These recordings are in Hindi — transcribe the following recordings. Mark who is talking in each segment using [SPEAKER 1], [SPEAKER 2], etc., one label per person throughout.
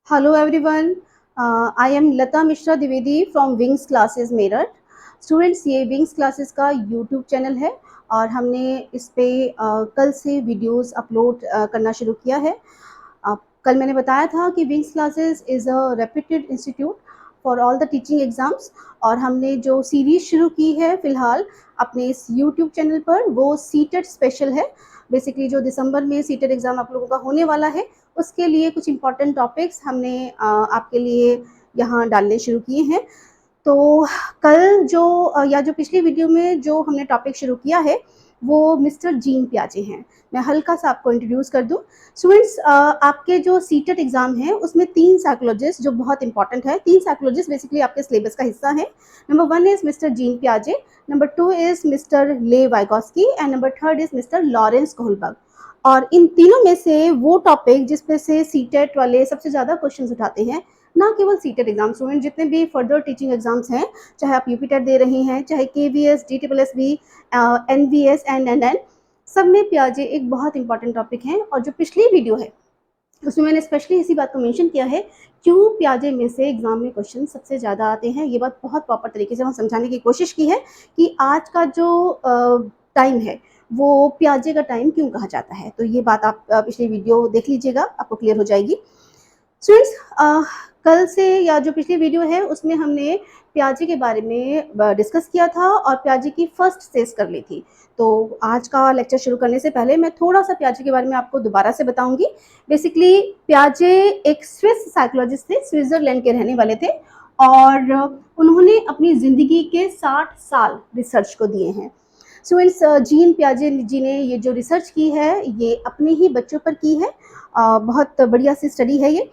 [SPEAKER 1] Hello everyone, I am Lata Mishra Dwivedi from Wings Classes Meerut. Students, ये विंग्स क्लासेस का यूट्यूब चैनल है और हमने इस पे कल से वीडियोस अपलोड करना शुरू किया है। कल मैंने बताया था कि wings classes is a reputed institute for all the teaching exams, और हमने जो सीरीज़ शुरू की है फ़िलहाल अपने इस यूट्यूब चैनल पर, वो सीटेट स्पेशल है। बेसिकली जो दिसंबर में सीटेट एग्ज़ाम आप लोगों का होने वाला है, उसके लिए कुछ इम्पॉर्टेंट टॉपिक्स हमने आपके लिए यहाँ डालने शुरू किए हैं। तो कल जो या जो पिछली वीडियो में जो हमने टॉपिक शुरू किया है, वो मिस्टर जीन प्याजे हैं। मैं हल्का सा आपको इंट्रोड्यूस कर दूं। स्टूडेंट्स, आपके जो सीटेट एग्जाम है उसमें 3 साइकोलॉजिस्ट जो बहुत इंपॉर्टेंट है, 3 साइकोलॉजिस्ट बेसिकली आपके सिलेबस का हिस्सा है। नंबर 1 इज मिस्टर जीन प्याजे, number 2 is mister Lev Vygotsky and number 3 is mister Lawrence Kohlberg. और इन तीनों में से वो टॉपिक जिसपे से सीटेट वाले सबसे ज़्यादा क्वेश्चंस उठाते हैं, ना केवल सीटेट एग्जाम, स्टूडेंट जितने भी फर्दर टीचिंग एग्जाम्स हैं, चाहे आप यूपीटेट दे रहे हैं, चाहे केवीएस, डीटीपीएसबी, एनवीएस एंड एनएन, सब में प्याजे एक बहुत इंपॉर्टेंट टॉपिक है। और जो पिछली वीडियो है उसमें मैंने स्पेशली इसी बात को मेंशन किया है, क्यों प्याजे में से एग्जाम में क्वेश्चन सबसे ज़्यादा आते हैं। ये बात बहुत प्रॉपर तरीके से हम समझाने की कोशिश की है कि आज का जो टाइम है वो प्याजे का टाइम क्यों कहा जाता है। तो ये बात आप पिछली वीडियो देख लीजिएगा, आपको क्लियर हो जाएगी। स्टूडेंट्स, कल से या जो पिछली वीडियो है उसमें हमने प्याजे के बारे में डिस्कस किया था और प्याजे की फर्स्ट स्टेज कर ली थी। तो आज का लेक्चर शुरू करने से पहले मैं थोड़ा सा प्याजे के बारे में आपको दोबारा से बताऊंगी। बेसिकली प्याजे एक स्विस साइकोलॉजिस्ट थे, स्विट्जरलैंड के रहने वाले थे, और उन्होंने अपनी ज़िंदगी के 60 साल रिसर्च को दिए हैं। स्टूडेंट्स, जीन प्याजे जी ने ये जो रिसर्च की है ये अपने ही बच्चों पर की है। बहुत बढ़िया सी स्टडी है ये।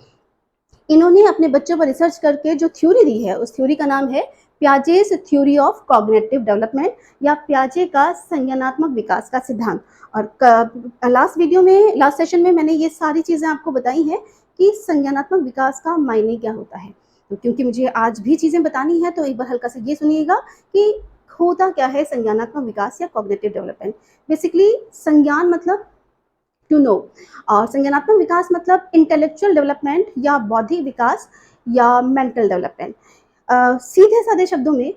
[SPEAKER 1] इन्होंने अपने बच्चों पर रिसर्च करके जो थ्योरी दी है, उस थ्योरी का नाम है Piaget's theory of cognitive development, या प्याजे का संज्ञानात्मक विकास का सिद्धांत। और लास्ट वीडियो में, लास्ट सेशन में मैंने ये सारी चीज़ें आपको बताई हैं कि संज्ञानात्मक विकास का मायने क्या होता है। तो क्योंकि मुझे आज भी चीज़ें बतानी है, तो एक बार हल्का से ये सुनिएगा कि होता क्या है संज्ञानात्मक विकास या कॉग्निटिव डेवलपमेंट। बेसिकली संज्ञान मतलब टू नो, और संज्ञानात्मक विकास मतलब इंटेलेक्चुअल डेवलपमेंट या बौद्धिक विकास या मेंटल डेवलपमेंट। सीधे साधे शब्दों में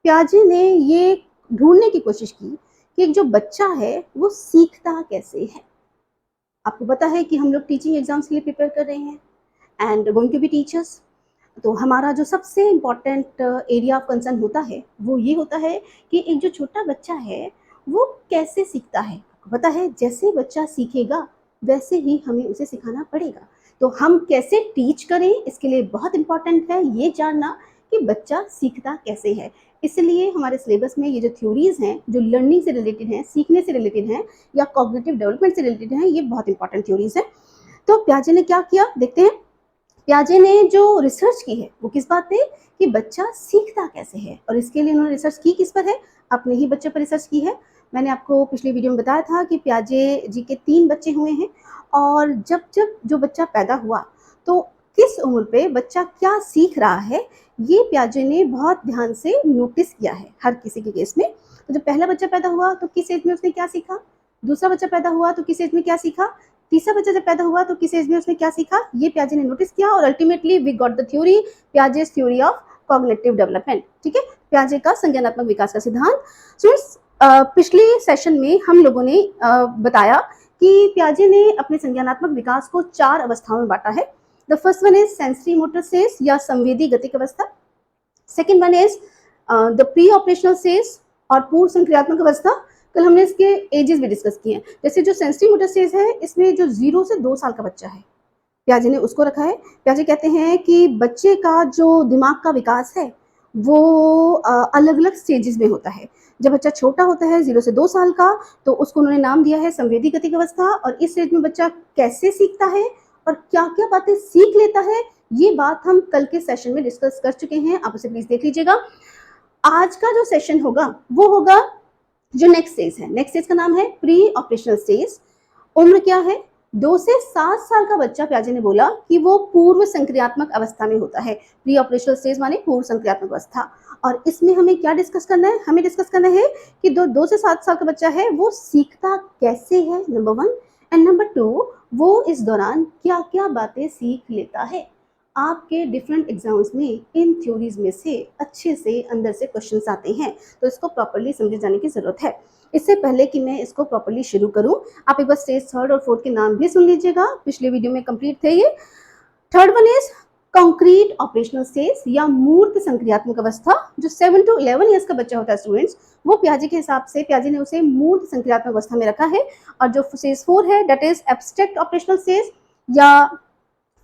[SPEAKER 1] प्याजे ने ये ढूंढने की कोशिश की कि एक जो बच्चा है वो सीखता कैसे है। आपको पता है कि हम लोग टीचिंग एग्जाम्स के लिए प्रिपेयर कर रहे हैं and going to be teachers. तो हमारा जो सबसे इम्पॉर्टेंट एरिया ऑफ कंसर्न होता है वो ये होता है कि एक जो छोटा बच्चा है वो कैसे सीखता है। आपको पता है जैसे बच्चा सीखेगा वैसे ही हमें उसे सिखाना पड़ेगा। तो हम कैसे टीच करें, इसके लिए बहुत इंपॉर्टेंट है ये जानना कि बच्चा सीखता कैसे है। इसलिए हमारे सिलेबस में ये जो थ्योरीज हैं जो लर्निंग से रिलेटेड हैं, सीखने से रिलेटेड हैं या कॉग्निटिव डेवलपमेंट से रिलेटेड हैं, ये बहुत इंपॉर्टेंट थ्योरीज हैं। तो प्याजे ने क्या किया देखते हैं। प्याजे ने जो रिसर्च की है वो किस बात पे, कि बच्चा सीखता कैसे है, और इसके लिए उन्होंने रिसर्च की किस पर है, अपने ही बच्चों पर रिसर्च की है। मैंने आपको पिछली वीडियो में बताया था कि प्याजे जी के 3 बच्चे हुए हैं, और जब जब जो बच्चा पैदा हुआ तो किस उम्र पे बच्चा क्या सीख रहा है, ये प्याजे ने बहुत ध्यान से नोटिस किया है हर किसी के केस में। तो जब पहला बच्चा पैदा हुआ तो किस एज में उसने क्या सीखा, दूसरा बच्चा पैदा हुआ तो किस एज में क्या सीखा, तीसरा बच्चा जब पैदा हुआ तो किस एज में उसने क्या सीखा, ये प्याजे ने नोटिस किया, और ultimately we got the theory, Piaget's theory of cognitive development. ठीक है, प्याजे का संज्ञानात्मक विकास का सिद्धांत। स्टूडेंट्स, पिछले सेशन में हम लोगों ने बताया कि प्याजे ने अपने संज्ञानात्मक विकास को 4 अवस्थाओं में बांटा है। The first one is sensory motor stage या संवेदी गतिक अवस्था। Second one is the pre operational stage और पूर्व संक्रियात्मक अवस्था। कल हमने इसके एजेस भी डिस्कस किए हैं। जैसे जो सेंसरी मोटर स्टेज है, इसमें जो 0 से 2 साल का बच्चा है, प्याजे ने उसको रखा है। प्याजे कहते हैं कि बच्चे का जो दिमाग का विकास है वो अलग अलग स्टेजेस में होता है। जब बच्चा छोटा होता है 0 से 2 साल का, तो उसको उन्होंने नाम दिया है संवेदी गतिक अवस्था। और इस स्टेज में बच्चा कैसे सीखता है और क्या क्या बातें सीख लेता है, ये बात हम कल के सेशन में डिस्कस कर चुके हैं, आप उसे प्लीज देख लीजिएगा। आज का जो सेशन होगा वो होगा जो नेक्स्ट स्टेज है। नेक्स्ट स्टेज का नाम है प्री ऑपरेशनल स्टेज। उम्र क्या है, 2 से 7 साल का बच्चा, प्याजे ने बोला कि वो पूर्व संक्रियात्मक अवस्था में होता है। प्री ऑपरेशनल स्टेज माने पूर्व संक्रियात्मक अवस्था। और इसमें हमें क्या डिस्कस करना है, हमें डिस्कस करना है कि 2 से 7 साल का बच्चा है वो सीखता कैसे है, नंबर 1, एंड नंबर 2, वो इस दौरान क्या क्या बातें सीख लेता है। आपके डिफरेंट एग्जाम्स में इन थ्योरीज में से अच्छे से अंदर से क्वेश्चंस आते हैं, तो इसको प्रॉपर्ली समझे जाने की ज़रूरत है। इससे पहले कि मैं इसको प्रॉपर्ली शुरू करूं, आप एक बार स्टेज थर्ड और फोर्थ के नाम भी सुन लीजिएगा, पिछले वीडियो में कंप्लीट थे ये। Third one is concrete operational stage या मूर्त संक्रियात्मक अवस्था। जो 7 to 11 ईयर्स का बच्चा होता है स्टूडेंट्स, वो पियाजे के हिसाब से पियाजे ने उसे मूर्त संक्रियात्मक अवस्था में रखा है। और जो स्टेज 4 है that is abstract operational stage या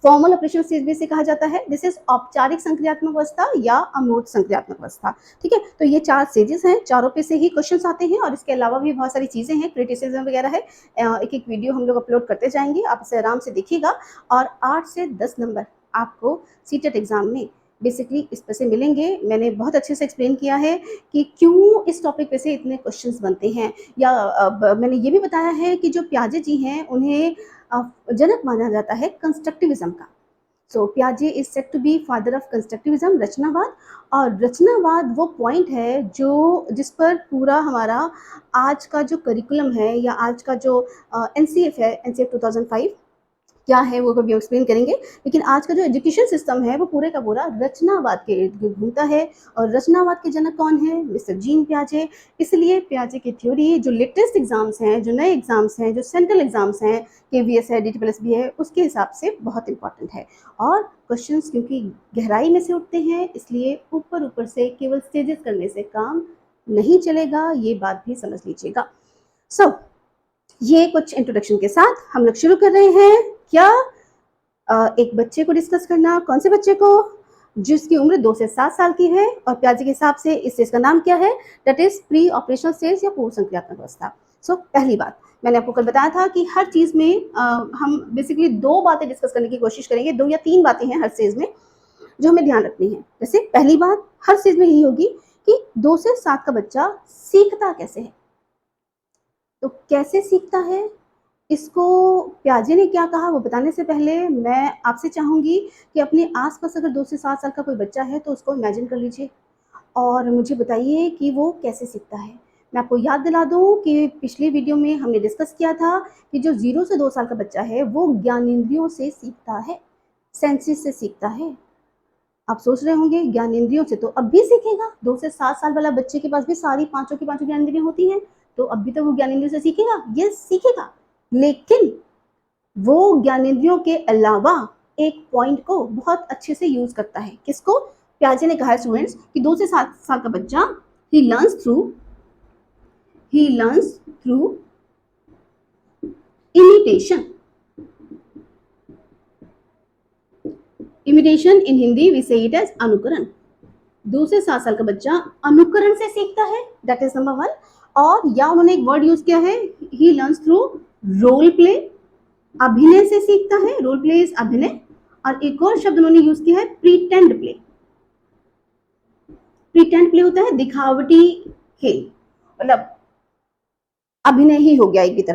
[SPEAKER 1] फॉर्मल ऑपरेशनल स्टेज भी इसे कहा जाता है। दिस इज औपचारिक संक्रियात्मक अवस्था या अमूर्त संक्रियात्मक अवस्था। ठीक है, तो ये 4 स्टेजेस हैं, चारों पे से ही क्वेश्चंस आते हैं और इसके अलावा भी बहुत सारी चीजें हैं, क्रिटिसिज्म वगैरह है। एक एक वीडियो हम लोग अपलोड करते जाएंगे, आप इसे आराम से देखिएगा। और 8 से 10 नंबर आपको सीटेट एग्जाम में बेसिकली इस पर से मिलेंगे। मैंने बहुत अच्छे से एक्सप्लेन किया है कि क्यों इस टॉपिक पे से इतने क्वेश्चंस बनते हैं, या मैंने ये भी बताया है कि जो पियाजे जी हैं उन्हें जनक माना जाता है कंस्ट्रक्टिविज्म का। सो पियाजे is said to be father of constructivism, रचनावाद। और रचनावाद वो पॉइंट है जो जिस पर पूरा हमारा आज का जो करिकुलम है या आज का जो एनसीएफ है, एनसीएफ 2005 क्या है वो कभी एक्सप्लेन करेंगे। लेकिन आज का जो एजुकेशन सिस्टम है वो पूरे का पूरा रचनावाद के इर्द गिर्द घूमता है। और रचनावाद के जनक कौन है? मिस्टर जीन पियाजे। इसलिए पियाजे की थ्योरी जो लेटेस्ट एग्जाम्स हैं, जो नए एग्जाम्स हैं, जो सेंट्रल एग्जाम्स हैं, केवीएस है, डीटीपीएस भी है, उसके हिसाब से बहुत इंपॉर्टेंट है। और क्वेश्चंस क्योंकि गहराई में से उठते हैं, इसलिए ऊपर ऊपर से केवल स्टेजेस करने से काम नहीं चलेगा, ये बात भी समझ लीजिएगा। सो ये कुछ इंट्रोडक्शन के साथ हम लोग शुरू कर रहे हैं। क्या एक बच्चे को डिस्कस करना। कौन से बच्चे को? जिसकी उम्र 2 से 7 साल की है। और पियाजे के हिसाब से इस स्टेज का नाम क्या है? That is pre operational stage या पूर्व संक्रियात्मक अवस्था। सो पहली बात मैंने आपको कल बताया था कि हर चीज में हम बेसिकली 2 बातें डिस्कस करने की कोशिश करेंगे। 2 या 3 बातें हैं हर स्टेज में जो हमें ध्यान रखनी है। जैसे पहली बात हर स्टेज में यही होगी कि 2 से 7 का बच्चा सीखता कैसे है। तो कैसे सीखता है, इसको पियाजे ने क्या कहा वो बताने से पहले मैं आपसे चाहूँगी कि अपने आस-पास अगर 2 से 7 साल का कोई बच्चा है तो उसको इमेजिन कर लीजिए और मुझे बताइए कि वो कैसे सीखता है। मैं आपको याद दिला दूँ कि पिछले वीडियो में हमने डिस्कस किया था कि जो 0 से 2 साल का बच्चा है वो ज्ञानेंद्रियों से सीखता है, सेंसेस से सीखता है। आप सोच रहे होंगे ज्ञानेंद्रियों से तो अब भी सीखेगा, 2 से 7 साल वाला बच्चे के पास भी सारी पाँचों की पाँचों ज्ञानेंद्रियाँ होती हैं, तो अब भी तो वो ज्ञानेंद्रियों से सीखेगा। यस सीखेगा, लेकिन वो ज्ञानेंद्रियों के अलावा एक पॉइंट को बहुत अच्छे से यूज करता है। किसको? पियाजे ने कहा है स्टूडेंट्स कि 2 से 7 साल का बच्चा ही learns through imitation. Imitation in Hindi we say it as अनुकरण। 2 से 7 साल का बच्चा अनुकरण से सीखता है, दैट इज नंबर 1। और या उन्होंने एक वर्ड यूज किया है, ही लर्न्स थ्रू रोल प्ले, अभिनय से सीखता है, रोल प्ले इज अभिनय। और एक और शब्द उन्होंने यूज किया है प्रीटेंड प्ले। प्रीटेंड प्ले होता है दिखावटी खेल, मतलब अभिनय ही हो गया एक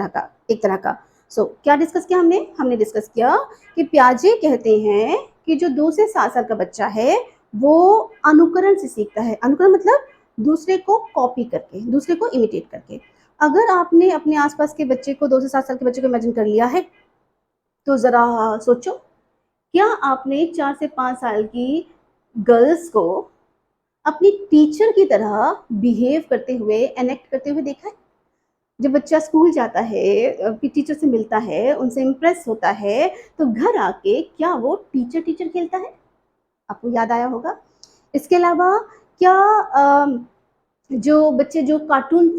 [SPEAKER 1] तरह का। सो क्या डिस्कस किया हमने डिस्कस किया कि पियाजे कहते हैं कि जो 2 से 7 साल का बच्चा है वो अनुकरण से सीखता है। अनुकरण मतलब दूसरे को कॉपी करके, दूसरे को इमिटेट करके। अगर आपने अपने आसपास के बच्चे को 2 से 7 साल के बच्चे को इमेजिन कर लिया है तो जरा सोचो, क्या आपने 4 से 5 साल की गर्ल्स को अपनी टीचर की तरह बिहेव करते हुए, एनेक्ट करते हुए देखा है? जब बच्चा स्कूल जाता है, टीचर से मिलता है, उनसे इम्प्रेस होता है, तो घर आके क्या वो टीचर खेलता है? आपको याद आया होगा। इसके अलावा क्या जो बच्चे जो कार्टून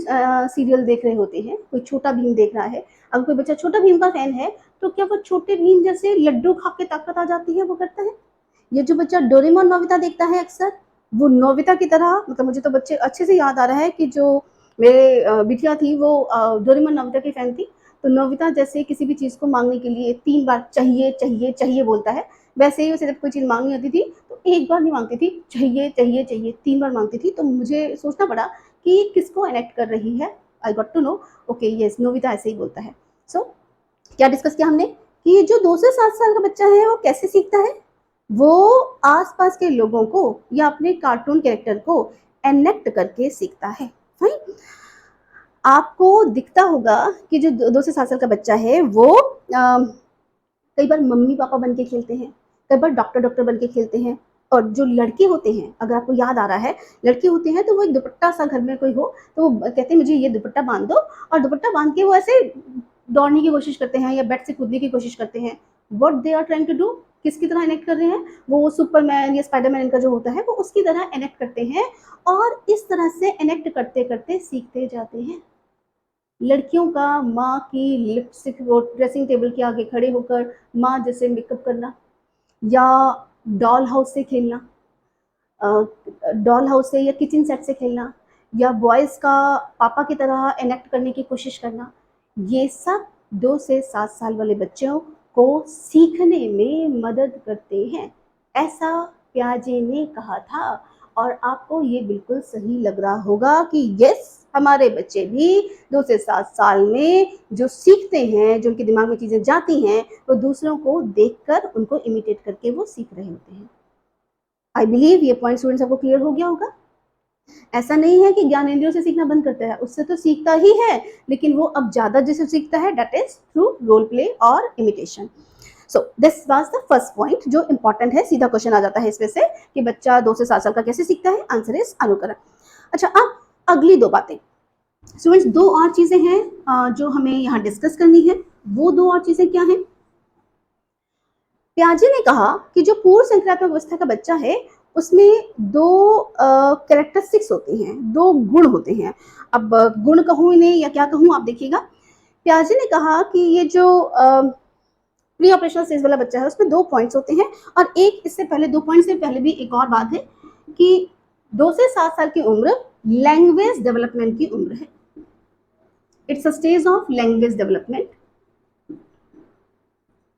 [SPEAKER 1] सीरियल देख रहे होते हैं, कोई छोटा भीम देख रहा है, अगर कोई बच्चा छोटा भीम का फैन है तो क्या वो छोटे भीम जैसे लड्डू खा के ताकत आ जाती है, वो करता है? ये जो बच्चा डोरेमोन नोबिता देखता है अक्सर, वो नोबिता की तरह, मतलब मुझे तो बच्चे अच्छे से याद आ रहा है कि जो मेरे बिटिया थी वो डोरेमोन नोबिता की फैन थी। तो नोबिता जैसे किसी भी चीज़ को मांगने के लिए 3 बार चाहिए चाहिए चाहिए बोलता है, वैसे ही उसे जब कोई चीज़ मांगनी होती थी तो एक बार नहीं मांगती थी, चाहिए चाहिए चाहिए 3 बार मांगती थी। तो मुझे सोचना पड़ा कि किसको एनेक्ट कर रही है। I got to know, okay yes Nobita ऐसे ही बोलता है। सो क्या डिस्कस किया हमने कि जो 2 से 7 साल का बच्चा है वो कैसे सीखता है? वो आसपास के लोगों को या अपने कार्टून कैरेक्टर को एनेक्ट करके सीखता है। फाइन, आपको दिखता होगा कि जो 2 से 7 साल का बच्चा है वो कई बार मम्मी पापा बन के खेलते हैं, कई बार डॉक्टर डॉक्टर बन के खेलते हैं। और जो लड़के होते हैं, अगर आपको याद आ रहा है, लड़के होते हैं तो वो एक दुपट्टा सा घर में कोई हो तो वो कहते हैं मुझे ये दुपट्टा बांध दो, और दुपट्टा बांध के वो ऐसे दौड़ने की कोशिश करते हैं या बेड से कूदने की कोशिश करते हैं। What they are trying to do, किसकी तरह इनेक्ट कर रहे हैं, वो सुपरमैन या स्पाइडरमैन इनका जो होता है वो उसकी तरह इनेक्ट करते हैं, और इस तरह से इनेक्ट करते करते सीखते जाते हैं। लड़कियों का माँ की लिपस्टिक ड्रेसिंग टेबल के आगे खड़े होकर माँ जैसे मेकअप करना, या डॉल हाउस से खेलना, डॉल हाउस से या किचन सेट से खेलना, या बॉयज़ का पापा की तरह इनेक्ट करने की कोशिश करना, ये सब 2 से 7 साल वाले बच्चों को सीखने में मदद करते हैं, ऐसा पियाजे ने कहा था। और आपको ये बिल्कुल सही लग रहा होगा कि यस, हमारे बच्चे भी 2 से 7 साल में जो सीखते हैं, जो उनके दिमाग में चीज़ें जाती हैं, वो दूसरों को देखकर उनको इमिटेट करके वो सीख रहे होते हैं। आई बिलीव ये पॉइंट स्टूडेंट्स आपको क्लियर हो गया होगा। ऐसा नहीं है कि ज्ञानेंद्रियों से सीखना बंद करता है, उससे तो सीखता ही है, लेकिन वो अब ज़्यादा जिससे सीखता है that is through role play और imitation. So this was the first point जो इंपॉर्टेंट है। सीधा क्वेश्चन आ जाता है इसमें से कि बच्चा 2 से 7 साल का कैसे सीखता है, आंसर इज अनुकरण। अच्छा, अब अगली 2 बातें स्टूडेंट्स, 2 और चीजें हैं जो हमें यहाँ डिस्कस करनी है। वो 2 और चीजें क्या हैं? पियाजे ने कहा कि जो पूर्व संक्रात्मक अवस्था का बच्चा है उसमें 2 कैरेक्टरिस्टिक्स होती हैं, 2 गुण होते हैं। अब गुण कहूँ इन्हें या क्या कहूँ आप देखिएगा। पियाजे ने कहा कि ये जो प्री ऑपरेशनल स्टेज वाला बच्चा है उसमें 2 पॉइंट्स होते हैं, और एक इससे पहले 2 पॉइंट से पहले भी एक और बात है कि 2 से 7 साल की उम्र लैंग्वेज डेवलपमेंट की उम्र है। It's a stage of language development.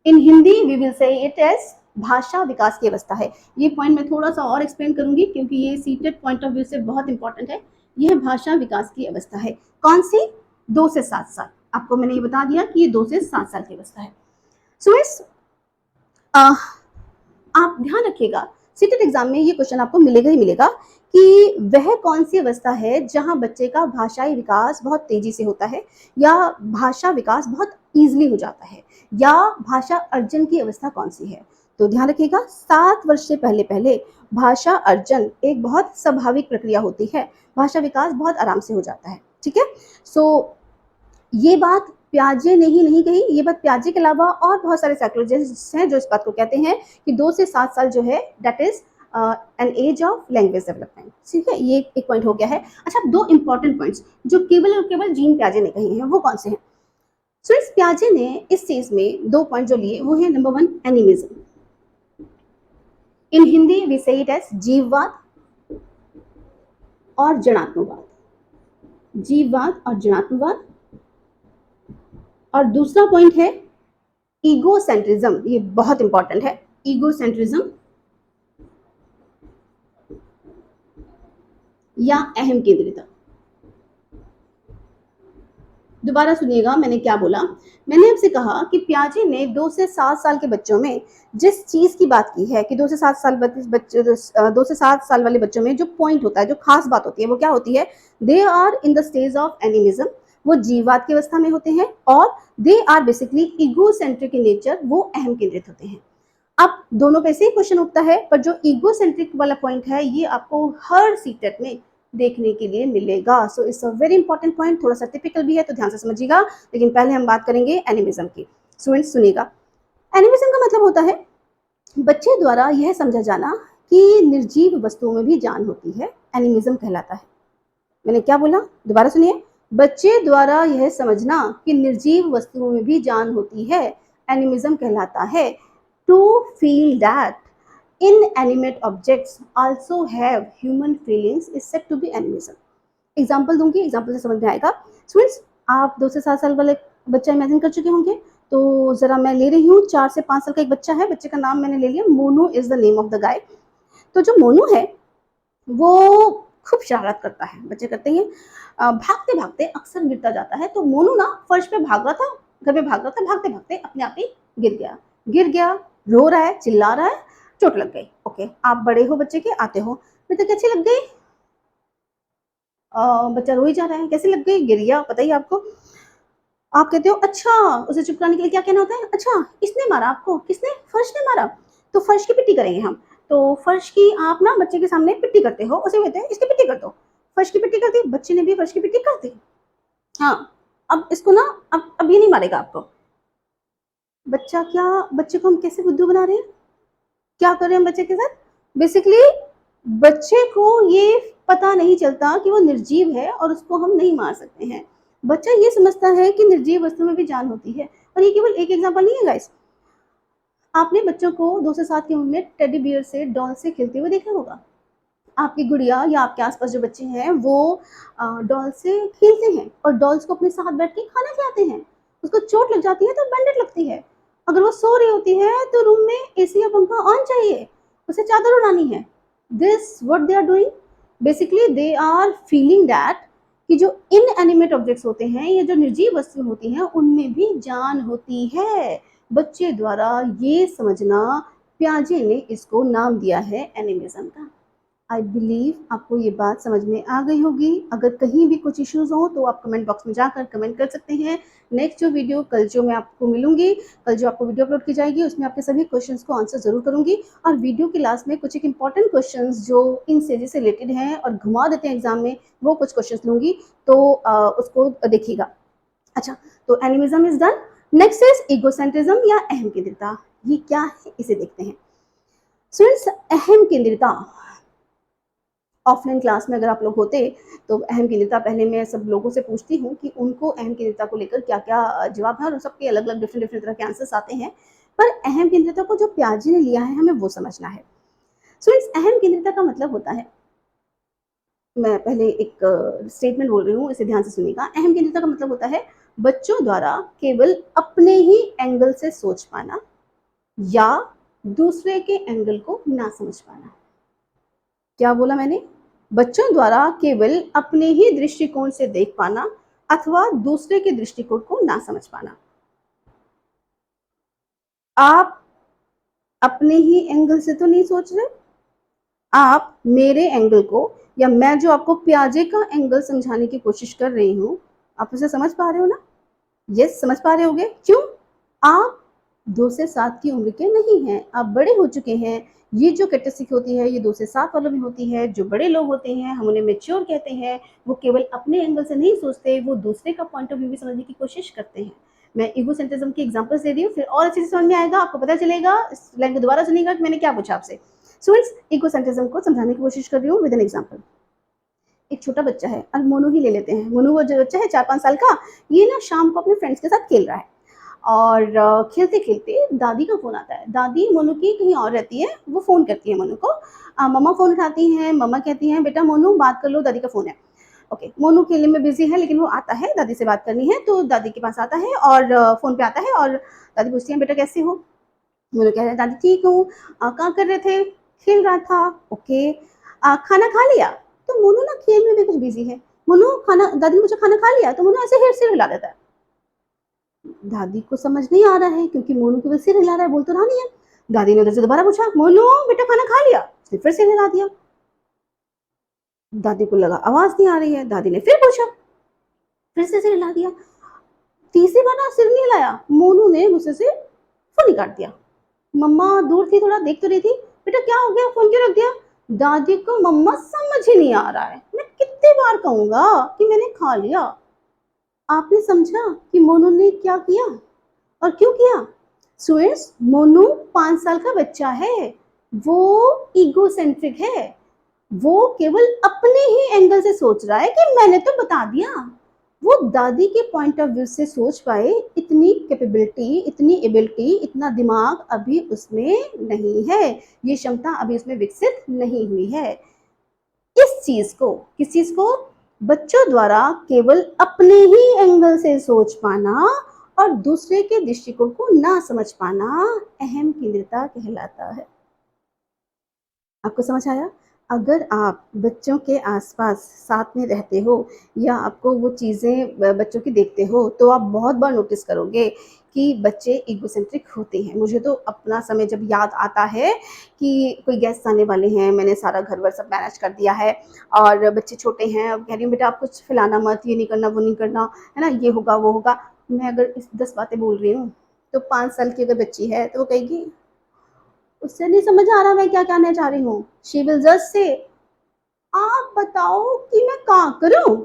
[SPEAKER 1] In Hindi we will say it as भाषा विकास की अवस्था है। ये पॉइंट मैं थोड़ा सा और एक्सप्लेन करूंगी क्योंकि ये सीटेड पॉइंट ऑफ व्यू से बहुत इंपॉर्टेंट है। यह भाषा विकास की अवस्था है। कौन सी? 2 से 7 साल। आपको मैंने ये बता दिया कि ये 2 से 7 साल की अवस्था है। सो इस आप ध्यान रखिएगा, सीटेड एग्जाम में ये क्वेश्चन आपको मिलेगा ही मिलेगा कि वह कौन सी अवस्था है जहां बच्चे का भाषाई विकास बहुत तेजी से होता है, या भाषा विकास बहुत ईजिली हो जाता है, या भाषा अर्जन की अवस्था कौन सी है। तो ध्यान रखिएगा, 7 वर्ष से पहले पहले भाषा अर्जन एक बहुत स्वाभाविक प्रक्रिया होती है, भाषा विकास बहुत आराम से हो जाता है। ठीक है, सो ये बात पियाजे ने ही नहीं कही, ये बात पियाजे के अलावा और बहुत सारे साइकोलॉजिस्ट हैं जो इस बात को कहते हैं कि 2 से 7 साल जो है that is an age of language development. ठीक है, ये एक पॉइंट हो गया है। अच्छा, 2 इंपॉर्टेंट पॉइंट्स जो केवल और केवल जीन पियाजे ने कही हैं वो कौन से हैं? सो इस पियाजे ने इस चीज में 2 पॉइंट जो लिए वो है, number 1 animism. In Hindi we say it as जीववाद और जड़ात्मवाद। जीववाद और जड़ात्मवाद। और दूसरा पॉइंट है ईगोसेंट्रिज्म। ये बहुत इंपॉर्टेंट है, ईगोसेंट्रिज्म या अहम केंद्रिता। दोबारा सुनिएगा मैंने क्या बोला। मैंने आपसे कहा कि पियाजे ने 2 से 7 साल के बच्चों में जिस चीज की बात की है कि 2 से 7 साल बच्चे 2 से 7 साल वाले बच्चों में जो पॉइंट होता है, जो खास बात होती है, वो क्या होती है? They are in the stage of animism, वो जीववाद की अवस्था में होते हैं, और they are basically egocentric in nature, वो अहम केंद्रित होते हैं। अब दोनों पे से ही क्वेश्चन उठता है, पर जो ईगोसेंट्रिक वाला पॉइंट है ये आपको हर सीटेट में देखने के लिए मिलेगा। So it's a very important point, थोड़ा सा टिपिकल भी है तो ध्यान से समझिएगा। लेकिन पहले हम बात करेंगे एनिमिज्म की। स्टूडेंट्स सुनिएगा, एनिमिज्म का मतलब होता है बच्चे द्वारा यह समझा जाना कि निर्जीव वस्तुओं में भी जान होती है, एनिमिज्म कहलाता है। मैंने क्या बोला? दोबारा सुनिए, बच्चे द्वारा यह समझना कि निर्जीव वस्तुओं में भी जान होती है, एनिमिज्म कहलाता है। To feel that inanimate objects also have human feelings is said to be animism. Example दूंगी, एग्जाम्पल से समझ में आएगा। स्टूडेंट्स, आप 2 से 7 साल वाले बच्चा इमेजिन कर चुके होंगे, तो जरा मैं ले रही हूँ 4 से 5 साल का एक बच्चा है, बच्चे का नाम मैंने ले लिया, Monu is the name of the guy. तो जो मोनू है वो खूब शरारत करता है, बच्चे करते हैं, भागते भागते अक्सर गिरता जाता है। तो मोनू ना फर्श पे भाग रहा था, घर पे भाग रहा था, भागते भागते अपने आप ही गिर गया, रो रहा है, चिल्ला रहा है, चोट लग गई। ओके, आप बड़े हो बच्चे के, आते हो, बेटा कैसे लग गई? बच्चा रो ही जा रहा है, कैसे लग गई? गिर गया, पता ही आपको। आप कहते हो अच्छा, उसे चुप कराने के लिए क्या कहना होता है? अच्छा, इसने मारा आपको? किसने? फर्श ने मारा? तो फर्श की पिट्टी करेंगे हम। तो फर्श की आप ना बच्चे के सामने पिट्टी करते हो, उसे कहते हैं इसकी पिट्टी कर दो। फर्श की पिट्टी कर दी, बच्चे ने भी फर्श की पिट्टी कर दी। हाँ, अब इसको ना, अब ये नहीं मारेगा आपको। बच्चा क्या, बच्चे को हम कैसे बुद्धू बना रहे हैं, क्या कर रहे हैं हम बच्चे के साथ? बेसिकली बच्चे को ये पता नहीं चलता कि वो निर्जीव है और उसको हम नहीं मार सकते हैं। बच्चा ये समझता है कि निर्जीव वस्तु में भी जान होती है। और ये केवल एक एग्जांपल नहीं है गाइस। आपने बच्चों को 2 से 7 की उम्र में टेडी बियर से, डॉल से खेलते हुए देखा होगा। आपकी गुड़िया या आपके आसपास जो बच्चे हैं वो डॉल से खेलते हैं और डॉल्स को अपने साथ बैठ के खाना खिलाते हैं। उसको चोट लग जाती है तो बैंडेज लगती है। अगर वो सो रही होती है तो रूम में एसी या पंखा ऑन चाहिए, उसे चादर उड़ानी है। This what they are doing, basically they are feeling that कि जो इनएनिमेट ऑब्जेक्ट्स होते हैं या जो निर्जीव वस्तु होती हैं उनमें भी जान होती है। बच्चे द्वारा ये समझना, पियाजे ने इसको नाम दिया है एनिमिज्म का। आई बिलीव आपको ये बात समझ में आ गई होगी। अगर कहीं भी कुछ इश्यूज हो तो आप कमेंट बॉक्स में जाकर कमेंट कर सकते हैं। नेक्स्ट जो वीडियो कल जो मैं आपको मिलूंगी, कल जो आपको वीडियो अपलोड की जाएगी उसमें आपके सभी क्वेश्चंस को आंसर जरूर करूंगी। और वीडियो के लास्ट में कुछ एक इंपॉर्टेंट क्वेश्चंस जो इन स्टेजेस से रिलेटेड हैं और घुमा देते हैं एग्जाम में, वो कुछ क्वेश्चंस लूंगी, तो उसको देखिएगा। अच्छा, तो animism is done. Next is egocentrism या अहम केंद्रिता। ये क्या है इसे देखते हैं। स्टूडेंट्स, अहम केंद्रिता, ऑफलाइन क्लास में अगर आप लोग होते तो अहम केंद्रिता पहले मैं सब लोगों से पूछती हूँ कि उनको अहम केंद्रिता को लेकर क्या क्या जवाब है, और सबके अलग अलग डिफरेंट डिफरेंट तरह के आंसर्स आते हैं। पर अहम केंद्रिता को जो पियाजे ने लिया है हमें वो समझना है। स्टूडेंट्स, अहम केंद्रिता का मतलब होता है, मैं पहले एक स्टेटमेंट बोल रही हूँ, इसे ध्यान से सुनिएगा। अहम केंद्रिता का मतलब होता है बच्चों द्वारा केवल अपने ही एंगल से सोच पाना या दूसरे के एंगल को ना समझ पाना। क्या बोला मैंने? बच्चों द्वारा केवल अपने ही दृष्टिकोण से देख पाना अथवा दूसरे के दृष्टिकोण को ना समझ पाना। आप अपने ही एंगल से तो नहीं सोच रहे, आप मेरे एंगल को या मैं जो आपको पियाजे का एंगल समझाने की कोशिश कर रही हूँ, आप उसे समझ पा रहे हो ना? यस, समझ पा रहे होगे। क्यों? आप 2 से 7 की उम्र के नहीं हैं, आप बड़े हो चुके हैं। ये जो कैरेक्टरिस्टिक होती है ये 2 से 7 वालों में होती है। जो बड़े लोग होते हैं हम उन्हें मैच्योर कहते हैं। वो केवल अपने एंगल से नहीं सोचते, वो दूसरे का पॉइंट ऑफ व्यू भी समझने की कोशिश करते हैं। मैं इगोसेंट्रिज्म की एग्जांपल्स दे रही हूँ, फिर और अच्छे से समझ में आएगा, आपको पता चलेगा। इस लाइन को दोबारा सुनिएगा कि मैंने क्या पूछा आपसे। स्टूडेंट्स, इगोसेंट्रिज्म को समझाने की कोशिश कर रही हूँ विद एन एग्जांपल। एक छोटा बच्चा है, अब मोनू ही ले लेते हैं। मोनू वो जो बच्चा है 4-5 साल का, ये ना शाम को अपने फ्रेंड्स के साथ खेल रहा है और खेलते खेलते दादी का फोन आता है। दादी मोनू की कहीं और रहती है, वो फोन करती है मोनू को। मम्मा फोन उठाती हैं, मम्मा कहती हैं बेटा मोनू बात कर लो, दादी का फोन है। ओके, मोनू खेलने में बिजी है लेकिन वो आता है, दादी से बात करनी है तो दादी के पास आता है और फोन पे आता है और दादी पूछती है बेटा कैसे हो? मोनू कह रहा है दादी ठीक हूँ। क्या कर रहे थे? खेल रहा था। ओके, खाना खा लिया? तो मोनू ना खेल में भी कुछ बिजी है। मोनू खाना, दादी ने पूछा खाना खा लिया? तो मोनू ऐसे हेड से हिला देता है। दादी को समझ नहीं आ रहा है क्योंकि मोनू केवल सिर हिला रहा है, बोल तो रहा नहीं है। दादी ने उधर से दोबारा पूछा मोनू बेटा खाना खा लिया? उसने फिर सिर हिला दिया। दादी को लगा आवाज नहीं आ रही है, दादी ने फिर पूछा, फिर से सिर हिला दिया। तीसरी बार ना सिर नहीं हिलाया, मोनू ने गुस्से से फोन ही काट दिया। मम्मा दूर थी, थोड़ा देख तो रही थी। बेटा क्या हो गया, फोन क्यों रख दिया? दादी को मम्मा समझ ही नहीं आ रहा है, मैं कितनी बार कहूंगा कि मैंने खा लिया। आपने समझा कि मोनू ने क्या किया और क्यों किया? स्टूडेंट्स, मोनू 5 साल का बच्चा है, वो इगोसेंट्रिक है। वो केवल अपने ही एंगल से सोच रहा है कि मैंने तो बता दिया। वो दादी के पॉइंट ऑफ व्यू से सोच पाए इतनी कैपेबिलिटी, इतनी एबिलिटी, इतना दिमाग अभी उसमें नहीं है। ये क्षमता अभी उसमें विकसित नहीं हुई है। इस चीज को, किस चीज को? बच्चों द्वारा केवल अपने ही एंगल से सोच पाना और दूसरे के दृष्टिकोण को ना समझ पाना अहम केंद्रिता कहलाता है। आपको समझ आया? अगर आप बच्चों के आसपास साथ में रहते हो या आपको वो चीज़ें बच्चों की देखते हो तो आप बहुत बार नोटिस करोगे कि बच्चे इगोसेंट्रिक होते हैं। मुझे तो अपना समय जब याद आता है कि कोई गेस्ट आने वाले हैं, मैंने सारा घर वर सब मैनेज कर दिया है और बच्चे छोटे हैं, अब कह रही हूँ बेटा आप कुछ खिलाना मत, ये नहीं करना वो नहीं करना, है ना, ये होगा वो होगा। मैं अगर इस 10 बातें बोल रही हूँ तो 5 साल की अगर बच्ची है तो वो कहेगी उससे नहीं समझ आ रहा मैं क्या कहना चाह रही हूँ। शी विल जस्ट से आप बताओ कि मैं क्या करूं।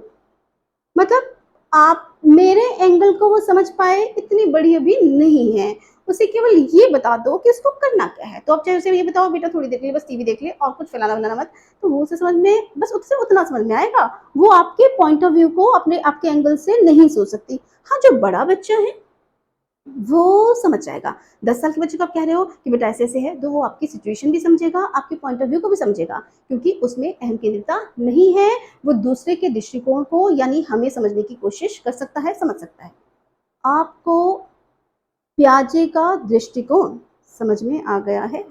[SPEAKER 1] मतलब आप मेरे एंगल को वो समझ पाए इतनी बड़ी अभी नहीं है, उसे केवल ये बता दो कि उसको करना क्या है। तो आप चाहे उसे ये बताओ बेटा थोड़ी देर के लिए बस टीवी देख ले और कुछ फैलाना बनाना मत, तो वो उसे समझ में बस उससे उतना समझ में आएगा। वो आपके पॉइंट ऑफ व्यू को अपने आपके एंगल से नहीं सोच सकती। हाँ, जो बड़ा बच्चा है वो समझ जाएगा। 10 साल के बच्चे को आप कह रहे हो कि बेटा ऐसे-ऐसे है, तो वो आपकी सिचुएशन भी समझेगा, आपके पॉइंट ऑफ व्यू को भी समझेगा, क्योंकि उसमें अहम केंद्रितता नहीं है। वो दूसरे के दृष्टिकोण को यानी हमें समझने की कोशिश कर सकता है, समझ सकता है। आपको पियाजे का दृष्टिकोण समझ में आ गया है?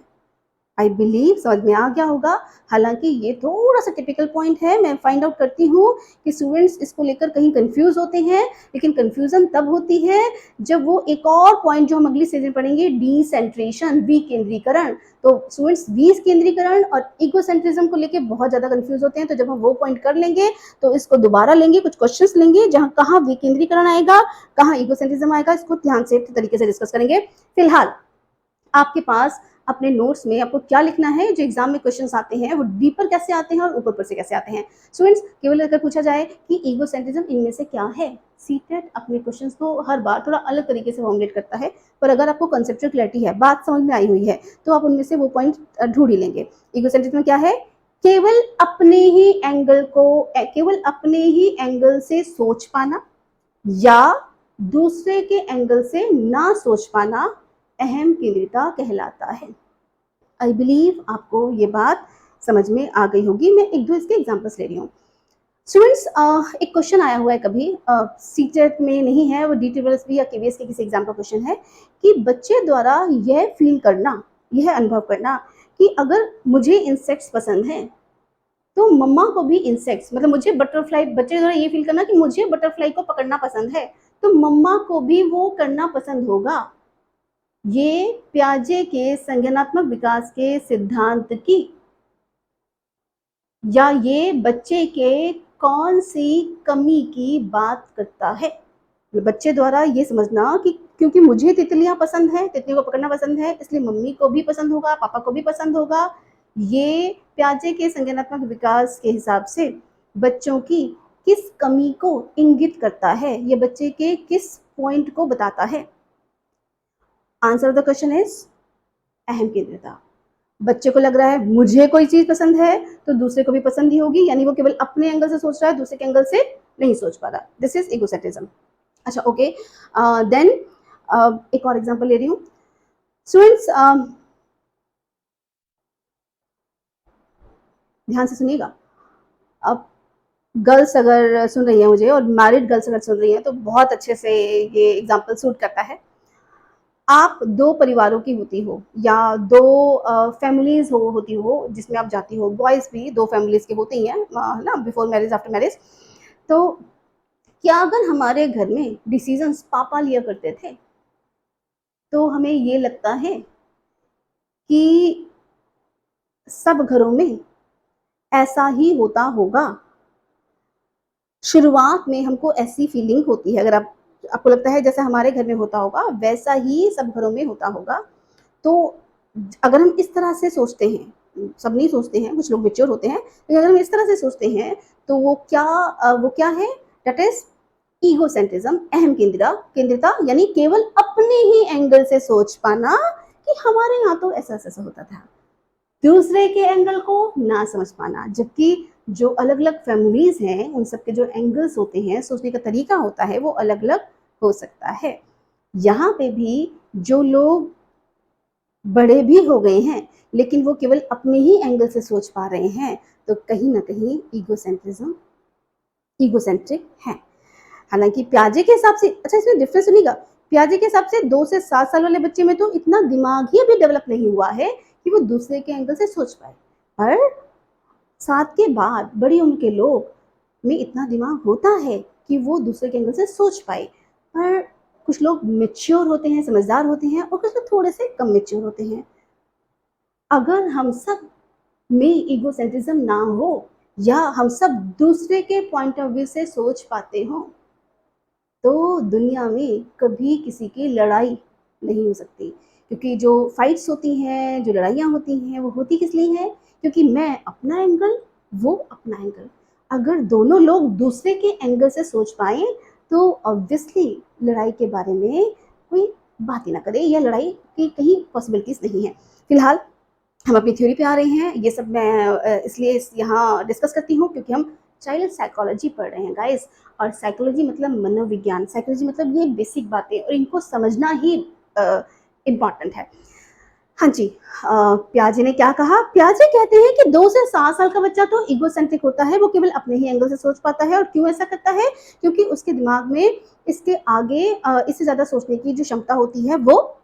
[SPEAKER 1] आई बिलीव समझ में आ गया होगा। हालांकि ये थोड़ा सा टिपिकल पॉइंट है, मैं फाइंड आउट करती हूँ कि स्टूडेंट्स इसको लेकर कहीं कंफ्यूज होते हैं, लेकिन कंफ्यूजन तब होती है जब वो एक और पॉइंट जो हम अगली स्टेज में पढ़ेंगे, डिसेंट्रेशन, विकेंद्रीकरण। तो स्टूडेंट्स विकेंद्रीकरण और इगोसेंट्रिज्म को लेकर बहुत ज्यादा कंफ्यूज होते हैं। तो जब हम वो पॉइंट कर लेंगे तो इसको दोबारा लेंगे, कुछ क्वेश्चंस लेंगे जहां कहाँ विकेंद्रीकरण आएगा, कहाँ इगोसेंट्रिज्म आएगा, इसको ध्यान से तरीके से डिस्कस करेंगे। फिलहाल आपके पास अपने नोट्स में आपको क्या लिखना है, जो एग्जाम में क्वेश्चंस आते हैं वो डीपर कैसे आते हैं और ऊपर ऊपर से कैसे आते हैं। स्टूडेंट्स, केवल अगर पूछा जाए कि ईगोसेंट्रिज्म इनमें से क्या है, सीटेट अपने क्वेश्चंस को हर बार थोड़ा अलग तरीके से फॉर्मुलेट करता है, पर अगर आपको कंसेप्चुअल क्लैरिटी है, बात समझ में आई हुई है, तो आप उनमें से वो पॉइंट ढूंढ ही लेंगे। ईगोसेंट्रिज्म क्या है? केवल अपने ही एंगल को केवल अपने ही एंगल से सोच पाना या दूसरे के एंगल से ना सोच पाना अहम केंद्रिता कहलाता है। आई बिलीव आपको ये बात समझ में आ गई होगी। मैं एक दो इसके एग्जांपल्स ले रही हूँ। स्टूडेंट्स, एक क्वेश्चन आया हुआ है कभी, सीटेट में नहीं है, वो डीटीबीएस या केवीएस के किसी एग्जाम का क्वेश्चन है कि बच्चे द्वारा यह फील करना, यह अनुभव करना कि अगर मुझे इंसेक्ट्स पसंद हैं तो मम्मा को भी इंसेक्ट्स, मतलब मुझे बटरफ्लाई, बच्चे द्वारा ये फील करना कि मुझे बटरफ्लाई को पकड़ना पसंद है तो मम्मा को भी वो करना पसंद होगा। ये प्याजे के संज्ञानात्मक विकास के सिद्धांत की या ये बच्चे के कौन सी कमी की बात करता है? बच्चे द्वारा ये समझना कि क्योंकि मुझे तितलियां पसंद है, तितलियों को पकड़ना पसंद है, इसलिए मम्मी को भी पसंद होगा, पापा को भी पसंद होगा। ये प्याजे के संज्ञानात्मक विकास के हिसाब से बच्चों की किस कमी को इंगित करता है, ये बच्चे के किस पॉइंट को बताता है? Answer of the question is अहम केंद्रिता। बच्चे को लग रहा है मुझे कोई चीज पसंद है तो दूसरे को भी पसंद ही होगी, यानी वो केवल अपने एंगल से सोच रहा है, दूसरे के एंगल से नहीं सोच पा रहा। This is egocentrism. अच्छा, ओके। देन एक और एग्जांपल ले रही हूँ। स्टूडेंट्स, ध्यान से सुनिएगा। अब गर्ल्स अगर सुन रही है मुझे और मैरिड गर्ल्स अगर सुन रही है तो बहुत अच्छे से ये एग्जांपल सूट करता है। आप दो परिवारों की होती हो या दो फैमिलीज होती हो जिसमें आप जाती हो, बॉयज भी दो फैमिलीज के होते ही हैं ना, बिफोर मैरिज आफ्टर मैरिज। तो क्या अगर हमारे घर में डिसीजंस पापा लिया करते थे तो हमें ये लगता है कि सब घरों में ऐसा ही होता होगा? शुरुआत में हमको ऐसी फीलिंग होती है, अगर आपको लगता है जैसा हमारे घर में होता होगा वैसा ही सब घरों में होता होगा, तो अगर हम इस तरह से सोचते हैं, सब नहीं सोचते हैं, कुछ लोग मेच्योर होते हैं, लेकिन अगर हम इस तरह से सोचते हैं तो वो क्या है? दैट इज ईगोसेंट्रिज्म, अहम केंद्रिता, यानी केवल अपने ही एंगल से सोच पाना कि हमारे यहाँ तो ऐसा ऐसा होता था, दूसरे के एंगल को ना समझ पाना। जबकि जो अलग अलग फैमिलीज हैं उन सबके जो एंगल्स होते हैं, सोचने का तरीका होता है, वो अलग अलग हो सकता है। यहाँ पे भी जो लोग बड़े भी हो गए हैं लेकिन वो केवल अपने ही एंगल से सोच पा रहे हैं, तो कहीं ना कहीं ईगोसेंट्रिक है। हालांकि प्याजे के हिसाब से, अच्छा इसमें डिफरेंस सुनिएगा, प्याजे के हिसाब से 2 से 7 साल वाले बच्चे में तो इतना दिमाग ही अभी डेवलप नहीं हुआ है कि वो दूसरे के एंगल से सोच पाए, पर 7 के बाद बड़ी उम्र के लोग में इतना दिमाग होता है कि वो दूसरे के एंगल से सोच पाए। पर कुछ लोग मेच्योर होते हैं, समझदार होते हैं, और कुछ लोग थोड़े से कम मेच्योर होते हैं। अगर हम सब में ईगोसेंट्रिज्म ना हो या हम सब दूसरे के पॉइंट ऑफ व्यू से सोच पाते हो तो दुनिया में कभी किसी की लड़ाई नहीं हो सकती, क्योंकि जो फाइट्स होती हैं, जो लड़ाइयाँ होती हैं, वो होती किस लिए हैं? क्योंकि मैं अपना एंगल, वो अपना एंगल। अगर दोनों लोग दूसरे के एंगल से सोच पाएँ, तो ऑब्वियसली लड़ाई के बारे में कोई बात ही ना करे, या लड़ाई की कहीं पॉसिबिलिटीज़ नहीं है। फिलहाल हम अपनी थ्योरी पे आ रहे हैं। ये सब मैं इसलिए यहाँ डिस्कस करती हूँ क्योंकि हम चाइल्ड साइकोलॉजी पढ़ रहे हैं गाइस, और साइकोलॉजी मतलब मनोविज्ञान, साइकोलॉजी मतलब ये बेसिक बातें, और इनको समझना ही इम्पॉर्टेंट है। हाँ जी, पियाजे ने क्या कहा? पियाजे कहते हैं कि 2 से 7 साल का बच्चा तो इगोसेंट्रिक होता है, वो केवल अपने ही एंगल से सोच पाता है। और क्यों ऐसा करता है? क्योंकि उसके दिमाग में इसके आगे इससे ज़्यादा सोचने की जो क्षमता होती है, वो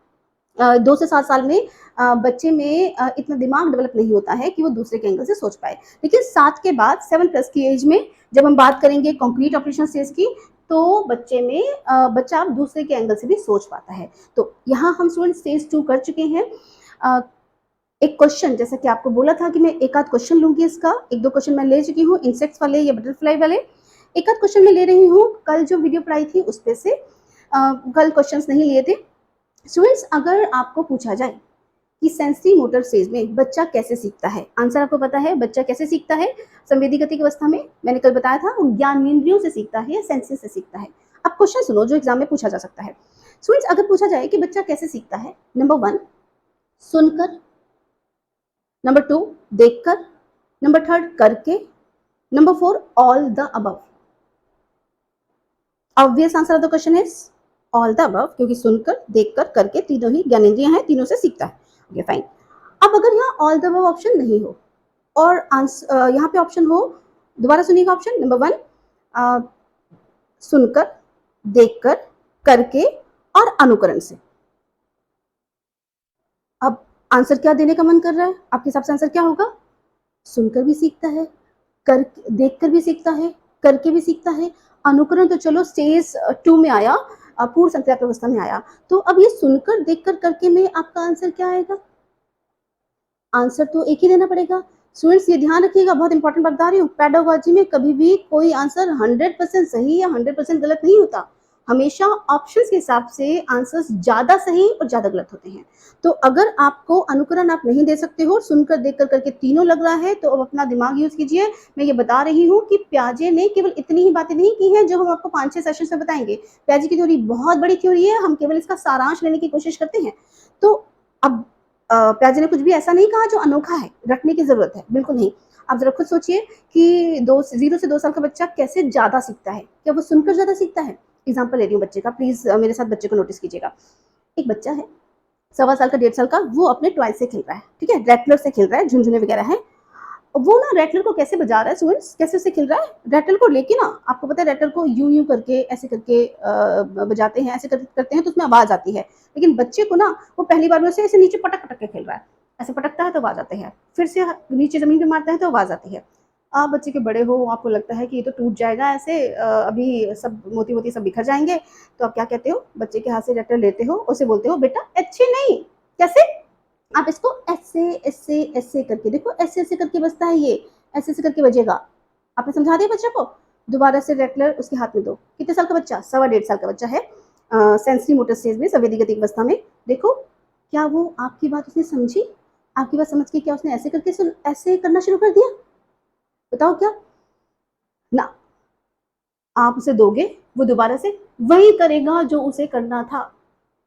[SPEAKER 1] 2 से 7 साल में बच्चे में इतना दिमाग डेवलप नहीं होता है कि वो दूसरे के एंगल से सोच पाए। लेकिन 7 के बाद 7 प्लस की एज में जब हम बात करेंगे कॉन्क्रीट ऑपरेशन स्टेज की, तो बच्चे में बच्चा अब दूसरे के एंगल से भी सोच पाता है। तो यहाँ हम स्टूडेंट स्टेज 2 कर चुके हैं। एक क्वेश्चन, जैसा कि आपको बोला था कि मैं एक आध क्वेश्चन लूँगी इसका, 1-2 क्वेश्चन मैं ले चुकी हूँ इंसेक्ट्स वाले या बटरफ्लाई वाले। एक आध क्वेश्चन मैं ले रही हूँ, कल जो वीडियो पढ़ाई थी उस पे से। कल क्वेश्चंस नहीं लिए थे। स्टूडेंट्स, अगर आपको पूछा जाए कि सेंसरी मोटर स्टेज में बच्चा कैसे सीखता है, आंसर आपको पता है बच्चा कैसे सीखता है? संवेदी गतिक अवस्था में मैंने कल बताया था, वो ज्ञानेंद्रियों से सीखता है या सेंसेस से सीखता है। अब क्वेश्चन सुनो जो एग्जाम में पूछा जा सकता है। स्टूडेंट्स, अगर पूछा जाए कि बच्चा कैसे सीखता है, नंबर 1 सुनकर, नंबर 2 देखकर, नंबर 3 करके, number 4 all the above. Obvious answer of the question is all the above, क्योंकि सुनकर, देखकर, करके तीनों ही ज्ञानेंद्रियां हैं, तीनों से सीखता है। Okay fine. अब अगर यहाँ ऑल द अबव ऑप्शन नहीं हो और आंसर यहाँ पे ऑप्शन हो, दोबारा सुनिएगा ऑप्शन नंबर 1 सुनकर, देखकर, करके और अनुकरण से। अब आंसर क्या देने का मन कर रहा है आपके हिसाब से? आंसर क्या होगा? सुनकर भी सीखता है, कर देखकर भी सीखता है, करके भी सीखता है। अनुकरण तो चलो स्टेज 2 में आया, पूर्व संक्रियात्मक अवस्था में आया। तो अब ये सुनकर, देखकर, करके में आपका आंसर क्या आएगा? आंसर तो एक ही देना पड़ेगा। स्टूडेंट्स, ये ध्यान रखिएगा, बहुत इंपॉर्टेंट बात बता रही हूँ। पेडागोजी में कभी भी कोई आंसर 100% सही या 100% गलत नहीं होता। हमेशा ऑप्शंस के हिसाब से आंसर्स ज़्यादा सही और ज़्यादा गलत होते हैं। तो अगर आपको अनुकरण आप नहीं दे सकते हो, सुनकर, देखकर, करके तीनों लग रहा है, तो अब अपना दिमाग यूज़ कीजिए। मैं ये बता रही हूँ कि पियाजे ने केवल इतनी ही बातें नहीं की हैं जो हम आपको 5-6 सेशंस में बताएंगे। पियाजे की थ्योरी बहुत बड़ी थ्योरी है, हम केवल इसका सारांश लेने की कोशिश करते हैं। तो अब पियाजे ने कुछ भी ऐसा नहीं कहा जो अनोखा है, रटने की ज़रूरत है, बिल्कुल नहीं। आप ज़रा खुद सोचिए कि 0 से 2 साल का बच्चा कैसे ज़्यादा सीखता है? क्या वो सुनकर ज़्यादा सीखता है? एग्ज़ाम्पल ले रही हूँ बच्चे का, प्लीज़ मेरे साथ बच्चे को नोटिस कीजिएगा। एक बच्चा है, सवा साल का, 1.5 साल का, वो अपने टॉय से खेल रहा है, ठीक है? रैटलर से खेल रहा है, झुनझुने वगैरह हैं। वो ना रैटलर को कैसे बजा रहा है स्टूडेंट्स, कैसे उससे खेल रहा है? रैटल को लेके ना, आपको पता है रैटल को यूं करके, ऐसे करके बजाते हैं, ऐसे करते हैं तो उसमें आवाज आती है। लेकिन बच्चे को ना, वो पहली बार में से ऐसे नीचे पटक पटक के खेल रहा है, ऐसे पटकता है तो आवाज आती है, फिर से नीचे जमीन पे मारता है तो आवाज आती है। आप बच्चे के बड़े हो, आपको लगता है कि ये तो टूट जाएगा ऐसे, अभी सब मोती मोती सब बिखर जाएंगे। तो आप क्या कहते हो? बच्चे के हाथ से रैटल लेते हो, उसे बोलते हो बेटा अच्छे नहीं, कैसे? आप इसको ऐसे ऐसे ऐसे करके देखो, ऐसे ऐसे करके बजता है ये, ऐसे ऐसे करके बजेगा। आपने समझा दिया बच्चे को? दोबारा से रेटलर उसके हाथ में दो। कितने साल का बच्चा? 1.25 साल का बच्चा है, सेंसरी मोटर स्टेज में, संवेदी गतिक अवस्था में। देखो, क्या वो आपकी बात उसने समझी? आपकी बात समझ के क्या उसने ऐसे करके ऐसे करना शुरू कर दिया? बताओ क्या? ना, आप उसे दोगे, वो दोबारा से वही करेगा जो उसे करना था।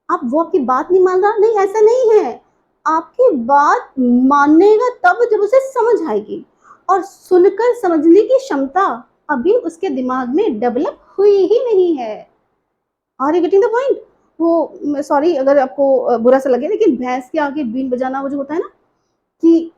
[SPEAKER 1] आप वो आपकी बात नहीं मान रहा, नहीं ऐसा नहीं है। आपकी बात मानेगा तब जब उसे समझ आएगी, और सुनकर समझने की क्षमता अभी उसके दिमाग में डेवलप हुई ही नहीं है। Are you getting the point? वो सॉरी अगर आपको बुरा सा लगे, लेकिन भैंस के आगे बीन बजाना वो जो होता है ना, कि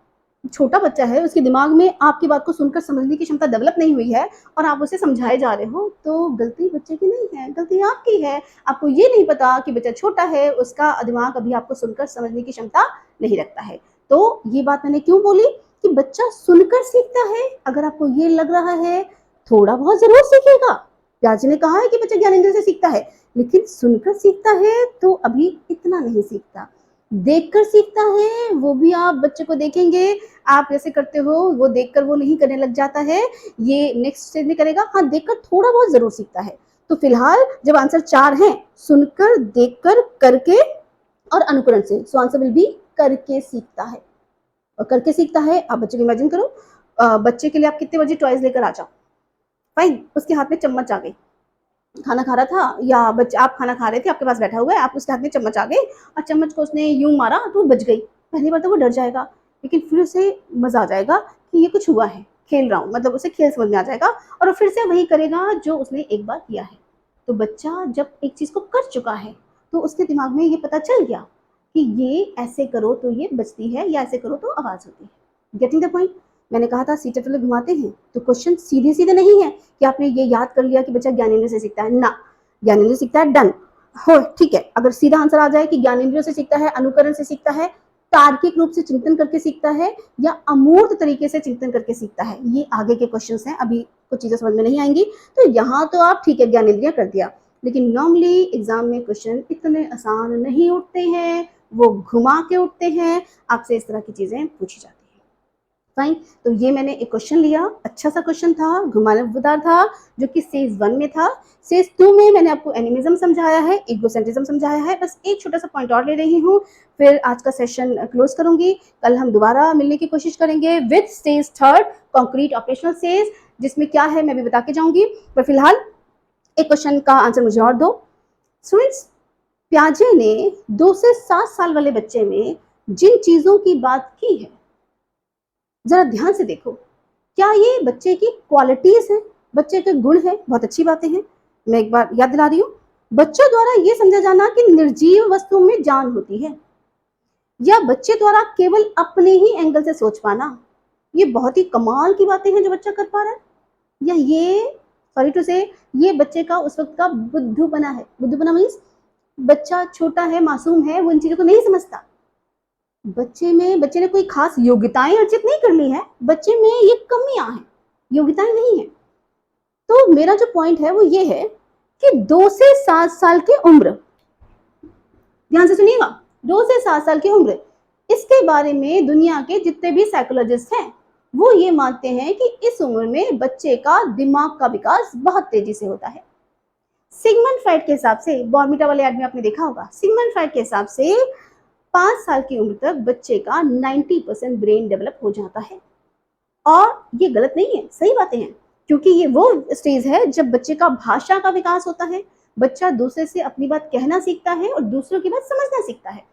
[SPEAKER 1] छोटा बच्चा है, उसके दिमाग में आपकी बात को सुनकर समझने की क्षमता डेवलप नहीं हुई है, और आप उसे समझाए जा रहे हो, तो गलती बच्चे की नहीं है, गलती आपकी है। आपको ये नहीं पता कि बच्चा छोटा है, उसका दिमाग अभी आपको सुनकर समझने की क्षमता नहीं रखता है। तो ये बात मैंने क्यों बोली कि बच्चा सुनकर सीखता है? अगर आपको ये लग रहा है, थोड़ा बहुत जरूर सीखेगा। पियाजे ने कहा है कि बच्चा ज्ञानेंद्रिय से सीखता है, लेकिन सुनकर सीखता है तो अभी इतना नहीं सीखता। देखकर सीखता है, वो भी आप बच्चे को देखेंगे, आप जैसे करते हो वो देखकर वो नहीं करने लग जाता है, ये नेक्स्ट स्टेज में करेगा। हाँ, देखकर थोड़ा बहुत जरूर सीखता है। तो फिलहाल जब आंसर 4 है, सुनकर, देखकर, करके और अनुकरण से। सो आंसर विल बी करके सीखता है। और करके सीखता है, आप बच्चे को इमेजिन करो, बच्चे के लिए आप कितने बजे टॉयज लेकर आ जाओ, फाइन, उसके हाथ में चम्मच आ गई, खाना खा रहा था या बच्चे आप खाना खा रहे थे, आपके पास बैठा हुआ है, आप उसके हाथ में चम्मच आ गई और चम्मच को उसने यूं मारा तो वो बच गई। पहली बार तो वो डर जाएगा, लेकिन फिर उसे मजा आ जाएगा कि ये कुछ हुआ है, खेल रहा हूँ, मतलब उसे खेल समझ में आ जाएगा और वो फिर से वही करेगा जो उसने एक बार किया है। तो बच्चा जब एक चीज को कर चुका है तो उसके दिमाग में ये पता चल गया कि ये ऐसे करो तो ये बचती है या ऐसे करो तो आवाज होती है। Getting the point? मैंने कहा था सीटे टुले घुमाते हैं, तो क्वेश्चन सीधे सीधे नहीं है कि आपने ये याद कर लिया कि बच्चा ज्ञानेंद्र से सीखता है ना, ज्ञानेंद्र सीखता है, डन हो, ठीक है। अगर सीधा आंसर आ जाए कि ज्ञानेंद्रियों से सीखता है, अनुकरण से सीखता है, तार्किक रूप से चिंतन करके सीखता है या अमूर्त तरीके से चिंतन करके सीखता है, ये आगे के क्वेश्चंस हैं, अभी कुछ चीजें समझ में नहीं आएंगी, तो यहाँ तो आप ठीक है ज्ञानेंद्रियां कर दिया, लेकिन नॉर्मली एग्जाम में क्वेश्चन इतने आसान नहीं उठते हैं, वो घुमा के उठते हैं, आपसे इस तरह की चीजें पूछी जाती है। फाइन, तो ये मैंने एक क्वेश्चन लिया, अच्छा सा क्वेश्चन था, घुमावदार था, जो कि सेज 1 में था। सेज 2 में मैंने आपको एनिमिज्म समझाया है, इगोसेंट्रिज्म समझाया है, बस एक छोटा सा पॉइंट और ले रही हूँ, फिर आज का सेशन क्लोज करूंगी। कल हम दोबारा मिलने की कोशिश करेंगे with stage 3 concrete operational stage, जिसमें क्या है मैं भी बता के जाऊंगी, पर फिलहाल एक क्वेश्चन का आंसर मुझे और दो। स्टूडेंट्स, प्याजे ने 2 से 7 साल वाले बच्चे में जिन चीजों की बात की है, जरा ध्यान से देखो, क्या ये बच्चे की क्वालिटीज हैं, बच्चे के गुण हैं, बहुत अच्छी बातें हैं। मैं एक बार याद दिला रही हूँ, बच्चों द्वारा ये समझा जाना कि निर्जीव वस्तुओं में जान होती है, या बच्चे द्वारा केवल अपने ही एंगल से सोच पाना, ये बहुत ही कमाल की बातें हैं जो बच्चा कर पा रहा है, या ये सॉरी टू से ये बच्चे का उस वक्त का बुद्धूपना है। बुद्धूपना मीन्स बच्चा छोटा है, मासूम है, वो इन चीजों को नहीं समझता, बच्चे ने कोई खास योग्यताएं अर्जित नहीं कर ली है, बच्चे में ये कमियां हैं, योग्यताएं नहीं है। तो मेरा जो पॉइंट है वो ये है कि 2 से 7 साल की उम्र, ध्यान से सुनिएगा, 2 से 7 साल की उम्र, इसके बारे में दुनिया के जितने भी साइकोलॉजिस्ट हैं वो ये मानते हैं कि इस उम्र में बच्चे का दिमाग का विकास बहुत तेजी से होता है। सिगमंड फ्राइड के हिसाब से, बॉर्मिटा वाले एड में आपने देखा होगा, सिगमंड फ्राइड के हिसाब से 5 साल की उम्र तक बच्चे का 90% ब्रेन डेवलप हो जाता है। और ये गलत नहीं है, सही बातें हैं, क्योंकि ये वो स्टेज है जब बच्चे का भाषा का विकास होता है, बच्चा दूसरे से अपनी बात कहना सीखता है और दूसरों की बात समझना सीखता है।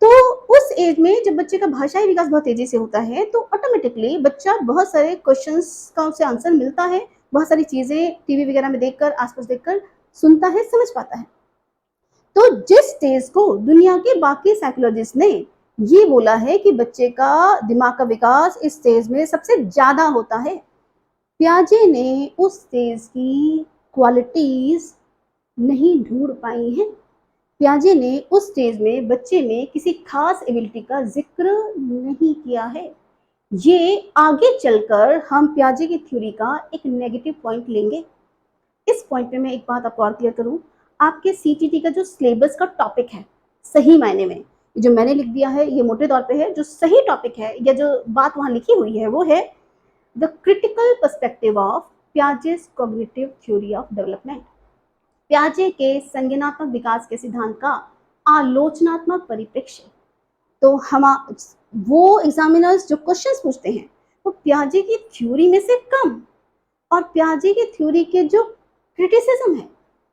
[SPEAKER 1] तो उस एज में जब बच्चे का भाषाई विकास बहुत तेजी से होता है तो ऑटोमेटिकली बच्चा बहुत सारे क्वेश्चंस का उसे आंसर मिलता है, बहुत सारी चीजें टीवी वगैरह में देखकर, आसपास देखकर सुनता है, समझ पाता है। तो जिस स्टेज को दुनिया के बाकी साइकोलॉजिस्ट ने ये बोला है कि बच्चे का दिमाग का विकास इस स्टेज में सबसे ज्यादा होता है, प्याजे ने उस स्टेज की क्वालिटीज नहीं ढूंढ पाई हैं। प्याजे ने उस स्टेज में बच्चे में किसी खास एबिलिटी का जिक्र नहीं किया है। ये आगे चलकर हम प्याजे की थ्योरी का एक नेगेटिव पॉइंट लेंगे। इस पॉइंट पे मैं एक बात आपको और क्लियर करूं, आपके सीटीटी का जो सिलेबस का टॉपिक है, सही मायने में जो मैंने लिख दिया है ये मोटे तौर पे है, जो सही टॉपिक है या जो बात वहां लिखी हुई है वो है the critical perspective of Piaget's cognitive theory of development, प्याजे के संज्ञानात्मक विकास के सिद्धांत का आलोचनात्मक परिप्रेक्ष्य। तो हम वो एग्जामिनर्स जो क्वेश्चंस पूछते हैं वो प्याजे की थ्योरी में से कम और प्याजे की थ्योरी के जो क्रिटिसिज्म है,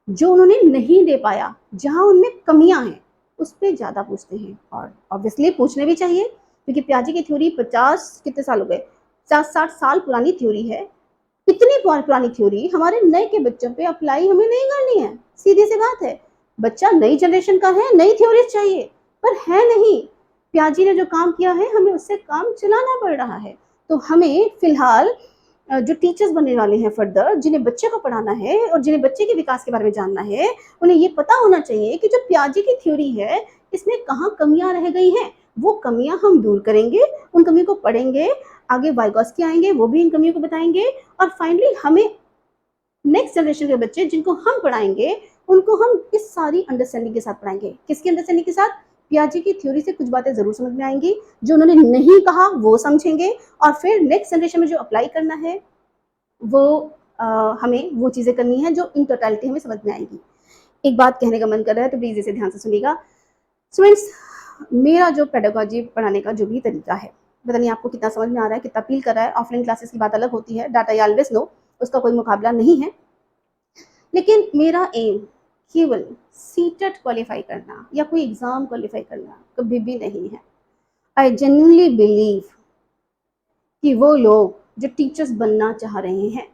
[SPEAKER 1] जो उन्होंने नहीं दे पाया, जहां उनमें कमियां हैं, उस पर ज्यादा पूछते हैं। और ऑब्वियसली पूछने भी चाहिए, क्योंकि प्याजे की थ्योरी 50 कितने साल हो गए, 50-60 साल पुरानी थ्योरी है। इतनी पुरानी थ्योरी हमारे नए के बच्चों पे अप्लाई हमें नहीं करनी है, सीधी सी बात है। बच्चा नई जनरेशन का है, नई थ्योरीज चाहिए, पर है नहीं। प्याजी ने जो काम किया है हमें उससे काम चलाना पड़ रहा है। तो हमें फिलहाल जो टीचर्स बनने वाले हैं फर्दर, जिन्हें बच्चे को पढ़ाना है और जिन्हें बच्चे के विकास के बारे में जानना है, उन्हें ये पता होना चाहिए कि जो प्याजे की थ्योरी है इसमें कहाँ कमियां रह गई हैं। वो कमियां हम दूर करेंगे, उन कमियों को पढ़ेंगे, आगे वाइगॉस्की आएंगे वो भी इन कमियों को बताएंगे, और फाइनली हमें नेक्स्ट जनरेशन के बच्चे जिनको हम पढ़ाएंगे उनको हम इस सारी अंडरस्टैंडिंग के साथ पढ़ाएंगे। किसकी अंडरस्टैंडिंग के साथ? प्याजे की थ्योरी से कुछ बातें जरूर समझ में आएंगी, जो उन्होंने नहीं कहा वो समझेंगे, और फिर नेक्स्ट जनरेशन में जो अप्लाई करना है वो हमें वो चीजें करनी है जो इन टोटलिटी हमें समझ में आएंगी। एक बात कहने का मन कर रहा है तो प्लीज इसे ध्यान से सुनिएगा। स्टूडेंट्स, मेरा जो पेडागोजी पढ़ाने का जो भी तरीका है, पता नहीं आपको कितना समझ में आ रहा है, कितना अपील कर रहा है। ऑफलाइन क्लासेस की बात अलग होती है, डाटा आई ऑलवेज नो, उसका कोई मुकाबला नहीं है। लेकिन मेरा एम केवल सीटेट क्वालिफाई करना या कोई एग्ज़ाम क्वालिफाई करना कभी भी नहीं है। आई जेन्युइनली बिलीव कि वो लोग जो टीचर्स बनना चाह रहे हैं,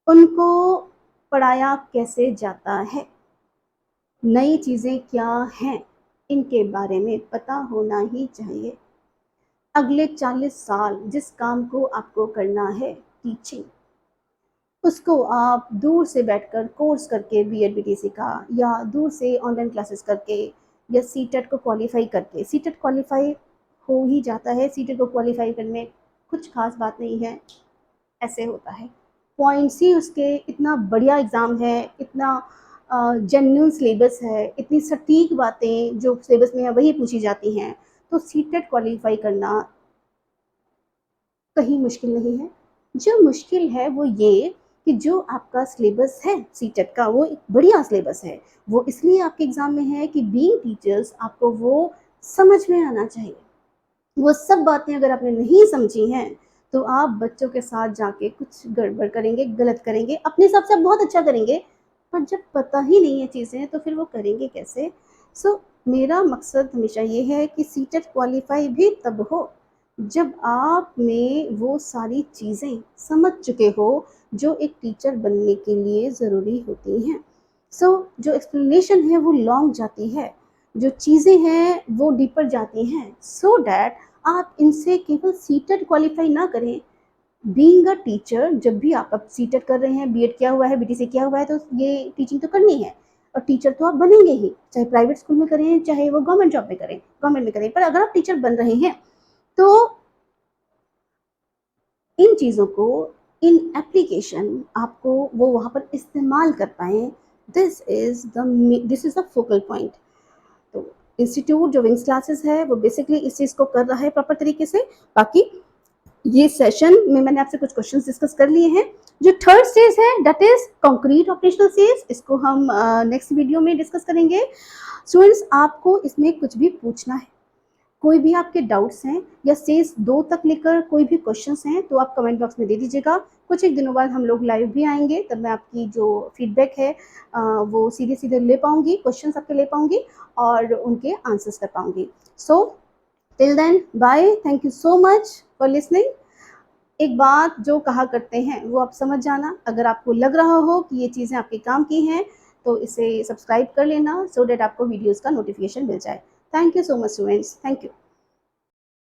[SPEAKER 1] उनको पढ़ाया कैसे जाता है, नई चीज़ें क्या हैं, इनके बारे में पता होना ही चाहिए। अगले 40 साल जिस काम को आपको करना है, टीचिंग, उसको आप दूर से बैठकर कोर्स करके बीएड बीटीसी का, या दूर से ऑनलाइन क्लासेस करके, या सीटेट को क्वालिफाई करके, सीटेट क्वालिफाई हो ही जाता है। सीटेट को क्वालिफाई करने में कुछ खास बात नहीं है, ऐसे होता है। पॉइंट्स ही उसके इतना बढ़िया एग्ज़ाम है, इतना जेन्युइन सिलेबस है, इतनी सटीक बातें जो सिलेबस में है वही पूछी जाती हैं। तो सीटेट क्वालिफाई करना कहीं मुश्किल नहीं है। जो मुश्किल है वो ये कि जो आपका सिलेबस है सीटेट का, वो एक बढ़िया सिलेबस है। वो इसलिए आपके एग्ज़ाम में है कि बीइंग टीचर्स आपको वो समझ में आना चाहिए। वो सब बातें अगर आपने नहीं समझी हैं, तो आप बच्चों के साथ जाके कुछ गड़बड़ करेंगे, गलत करेंगे। अपने हिसाब से आप बहुत अच्छा करेंगे, पर जब पता ही नहीं है चीज़ें तो फिर वो करेंगे कैसे? सो मेरा मकसद हमेशा ये है कि सीटेट क्वालिफाई भी तब हो जब आप में वो सारी चीज़ें समझ चुके हो जो एक टीचर बनने के लिए ज़रूरी होती हैं। सो जो एक्सप्लेनेशन है वो लॉन्ग जाती है, जो चीज़ें हैं वो डीपर जाती हैं, सो डैट आप इनसे केवल सीटेट क्वालिफाई ना करें। बीइंग अ टीचर, जब भी आप अब सीटेट कर रहे हैं, बीएड किया हुआ है, बीटीसी किया हुआ है, तो ये टीचिंग तो करनी है और टीचर तो आप बनेंगे ही, चाहे प्राइवेट स्कूल में करें, चाहे वो गवर्नमेंट जॉब में करें, गवर्नमेंट में करें। पर अगर आप टीचर बन रहे हैं तो इन चीज़ों को, इन एप्लीकेशन आपको वो वहाँ पर इस्तेमाल कर पाएँ, this is the focal point. तो इंस्टीट्यूट जो विंग्स क्लासेस है वो बेसिकली इस चीज़ को कर रहा है प्रॉपर तरीके से। बाकी ये सेशन में मैंने आपसे कुछ क्वेश्चंस डिस्कस कर लिए हैं। जो थर्ड स्टेज है that is concrete operational stage, इसको हम नेक्स्ट वीडियो में डिस्कस करेंगे। स्टूडेंट्स, आपको इसमें कुछ भी पूछना है, कोई भी आपके डाउट्स हैं या स्टेज 2 तक लेकर कोई भी क्वेश्चंस हैं, तो आप कमेंट बॉक्स में दे दीजिएगा। कुछ एक दिनों बाद हम लोग लाइव भी आएंगे, तब मैं आपकी जो फीडबैक है वो सीधे सीधे ले पाऊंगी, क्वेश्चंस आपके ले पाऊंगी और उनके आंसर्स कर पाऊंगी। So till then bye, thank you so much for listening. एक बात जो कहा करते हैं वो आप समझ जाना। अगर आपको लग रहा हो कि ये चीज़ें आपके काम की हैं, तो इसे सब्सक्राइब कर लेना, सो डैट आपको वीडियोज़ का नोटिफिकेशन मिल जाए। Thank you so much students, thank you.